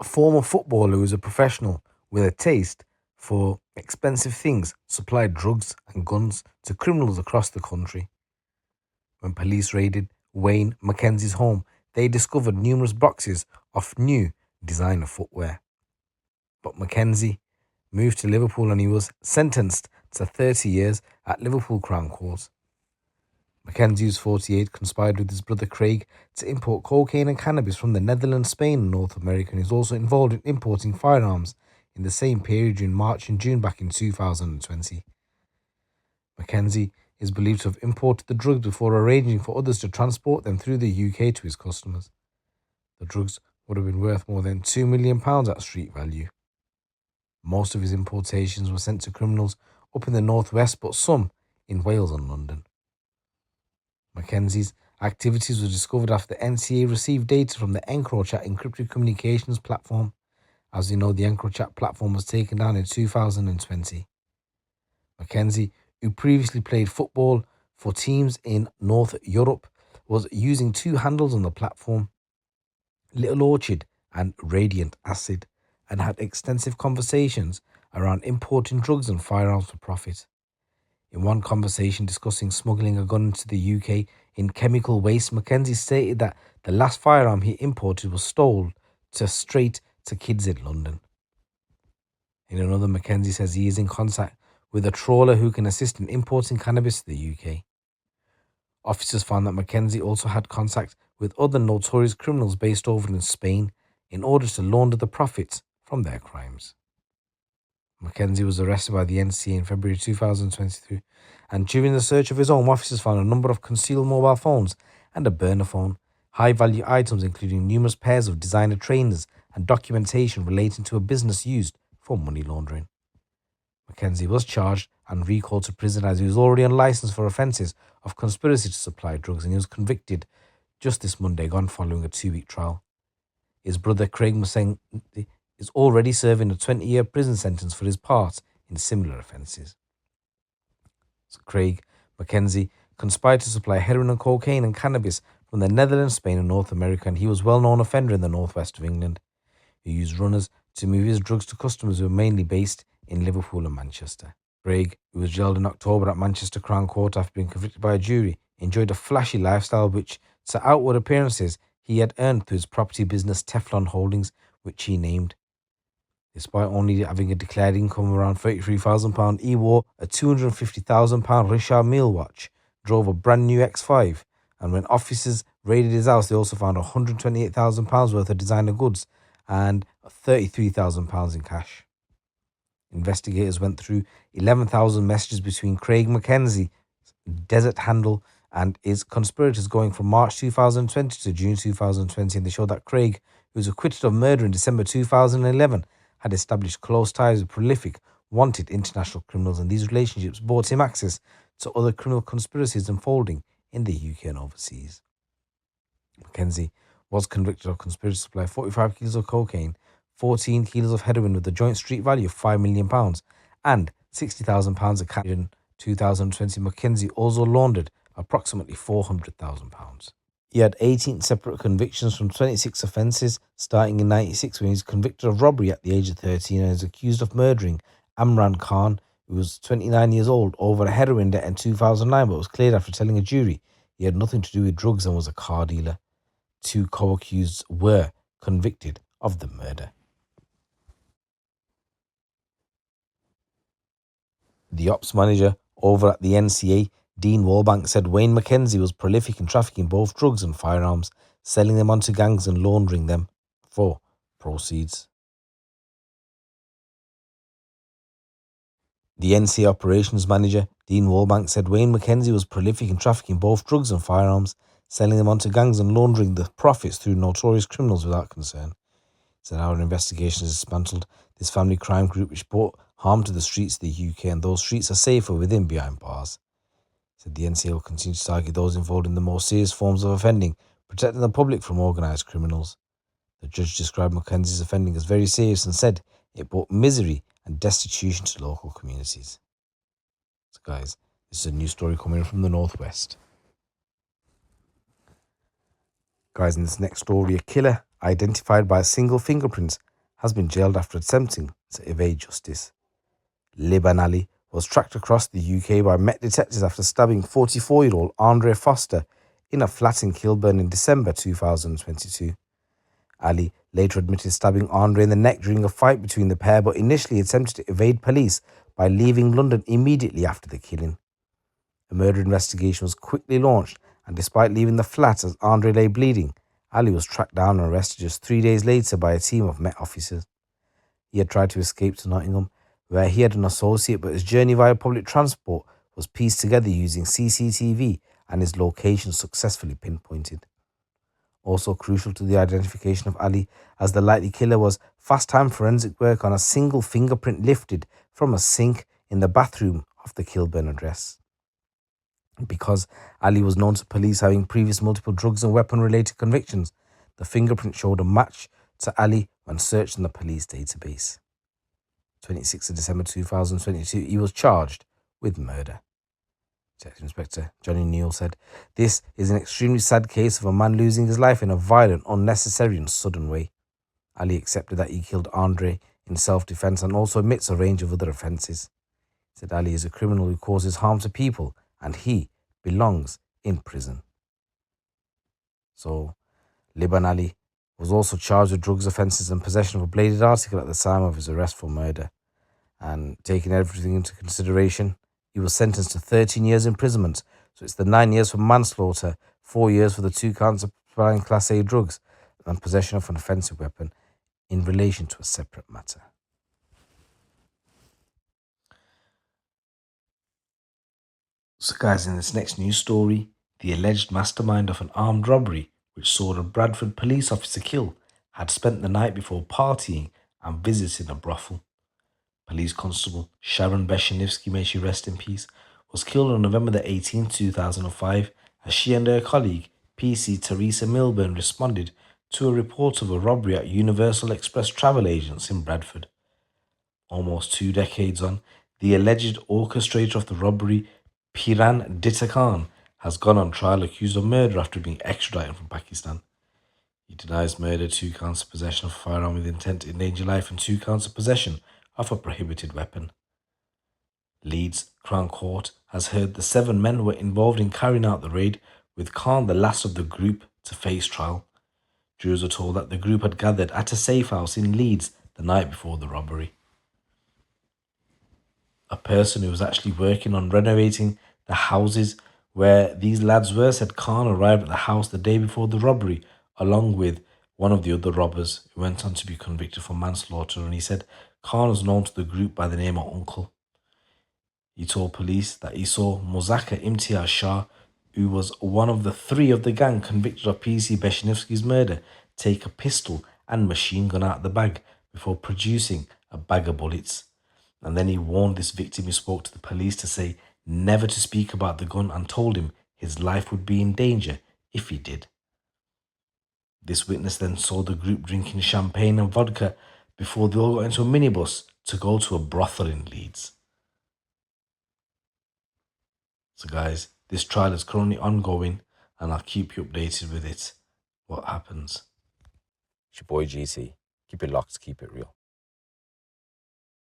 A former footballer who was a professional with a taste for expensive things supplied drugs and guns to criminals across the country. When police raided Wayne McKenzie's home, they discovered numerous boxes of new designer footwear. But McKenzie moved to Liverpool and he was sentenced to 30 years at Liverpool Crown Court. McKenzie, who's 48, conspired with his brother Craig to import cocaine and cannabis from the Netherlands, Spain, and North America, and is also involved in importing firearms in the same period during March and June back in 2020. McKenzie is believed to have imported the drugs before arranging for others to transport them through the UK to his customers. The drugs would have been worth more than £2 million at street value. Most of his importations were sent to criminals up in the northwest, but some in Wales and London. McKenzie's activities were discovered after the NCA received data from the EncroChat encrypted communications platform. As you know, the EncroChat platform was taken down in 2020. McKenzie, who previously played football for teams in North Europe, was using two handles on the platform, Little Orchid and Radiant Acid, and had extensive conversations around importing drugs and firearms for profit. In one conversation discussing smuggling a gun into the UK in chemical waste, McKenzie stated that the last firearm he imported was stole straight to kids in London. In another, McKenzie says he is in contact with a trawler who can assist in importing cannabis to the UK. Officers found that McKenzie also had contact with other notorious criminals based over in Spain in order to launder the profits from their crimes. McKenzie was arrested by the NCA in February 2023, and during the search of his home, officers found a number of concealed mobile phones and a burner phone, high-value items including numerous pairs of designer trainers and documentation relating to a business used for money laundering. McKenzie was charged and recalled to prison as he was already on licence for offences of conspiracy to supply drugs, and he was convicted just this Monday gone following a 2-week trial. His brother Craig McKenzie is already serving a 20-year prison sentence for his part in similar offences. So Craig McKenzie conspired to supply heroin and cocaine and cannabis from the Netherlands, Spain and North America, and he was a well-known offender in the northwest of England. He used runners to move his drugs to customers who were mainly based in Liverpool and Manchester. Craig, who was jailed in October at Manchester Crown Court after being convicted by a jury, enjoyed a flashy lifestyle which, to outward appearances, he had earned through his property business Teflon Holdings, which he named. Despite only having a declared income of around £33,000, he wore a £250,000 Richard Mille watch, drove a brand new X5, and when officers raided his house, they also found £128,000 worth of designer goods and £33,000 in cash. Investigators went through 11,000 messages between Craig McKenzie's desert handle and his conspirators going from March 2020 to June 2020, and they showed that Craig, who was acquitted of murder in December 2011, had established close ties with prolific, wanted international criminals, and these relationships brought him access to other criminal conspiracies unfolding in the UK and overseas. McKenzie was convicted of conspiracy to supply 45 kilos of cocaine, 14 kilos of heroin with a joint street value of £5 million, and £60,000 of cash. In 2020, McKenzie also laundered approximately £400,000. He had 18 separate convictions from 26 offences, starting in 1996 when he was convicted of robbery at the age of 13 and is accused of murdering Amran Khan, who was 29 years old, over a heroin debt in 2009, but was cleared after telling a jury he had nothing to do with drugs and was a car dealer. 2 co-accused were convicted of the murder. The ops manager over at the NCA, Dean Wallbank, said Wayne McKenzie was prolific in trafficking both drugs and firearms, selling them onto gangs and laundering them for proceeds. The NCA operations manager, Dean Wallbank, said Wayne McKenzie was prolific in trafficking both drugs and firearms, selling them onto gangs and laundering the profits through notorious criminals without concern. He said our investigation has dismantled this family crime group which brought harm to the streets of the UK, and those streets are safer with him behind bars. He said the NCA will continue to target those involved in the most serious forms of offending, protecting the public from organised criminals. The judge described McKenzie's offending as very serious and said it brought misery and destitution to local communities. So guys, this is a new story coming from the Northwest. Guys, in this next story, a killer identified by a single fingerprint has been jailed after attempting to evade justice. Liban Ali was tracked across the UK by Met detectives after stabbing 44-year-old Andre Foster in a flat in Kilburn in December 2022. Ali later admitted stabbing Andre in the neck during a fight between the pair, but initially attempted to evade police by leaving London immediately after the killing. A murder investigation was quickly launched, and despite leaving the flat as Andre lay bleeding, Ali was tracked down and arrested just 3 days later by a team of Met officers. He had tried to escape to Nottingham, where he had an associate, but his journey via public transport was pieced together using CCTV and his location successfully pinpointed. Also crucial to the identification of Ali as the likely killer was fast-time forensic work on a single fingerprint lifted from a sink in the bathroom of the Kilburn address. Because Ali was known to police having previous multiple drugs and weapon-related convictions, the fingerprint showed a match to Ali when searched in the police database. 26th of December 2022, he was charged with murder. Detective Inspector Johnny Neal said, "This is an extremely sad case of a man losing his life in a violent, unnecessary and sudden way. Ali accepted that he killed Andre in self-defense and also admits a range of other offences. He said Ali is a criminal who causes harm to people and he belongs in prison." So, Liban Ali was also charged with drugs offences and possession of a bladed article at the time of his arrest for murder. And taking everything into consideration, he was sentenced to 13 years imprisonment. So it's the 9 years for manslaughter, 4 years for the 2 counts of supplying Class A drugs, and possession of an offensive weapon in relation to a separate matter. So guys, in this next news story, the alleged mastermind of an armed robbery which saw a Bradford police officer killed had spent the night before partying and visiting a brothel. Police Constable Sharon Beshinivsky, may she rest in peace, was killed on November the 18th, 2005, as she and her colleague, PC Teresa Milburn, responded to a report of a robbery at Universal Express Travel Agents in Bradford. Almost 2 decades on, the alleged orchestrator of the robbery, Piran Ditta Khan, has gone on trial accused of murder after being extradited from Pakistan. He denies murder, 2 counts of possession of a firearm with intent to endanger life, and 2 counts of possession of a prohibited weapon. Leeds Crown Court has heard the 7 men were involved in carrying out the raid, with Khan the last of the group to face trial. Jurors were told that the group had gathered at a safe house in Leeds the night before the robbery. A person who was actually working on renovating the houses where these lads were said Khan arrived at the house the day before the robbery, along with one of the other robbers who went on to be convicted for manslaughter, and he said Khan was known to the group by the name of Uncle. He told police that he saw Muzaka Imtiaz Shah, who was one of the 3 of the gang convicted of PC Beshinivsky's murder, take a pistol and machine gun out of the bag before producing a bag of bullets. And then he warned this victim who spoke to the police to say never to speak about the gun and told him his life would be in danger if he did. This witness then saw the group drinking champagne and vodka before they all got into a minibus to go to a brothel in Leeds. So guys, this trial is currently ongoing and I'll keep you updated with it, what happens. It's your boy GT. Keep it locked, keep it real.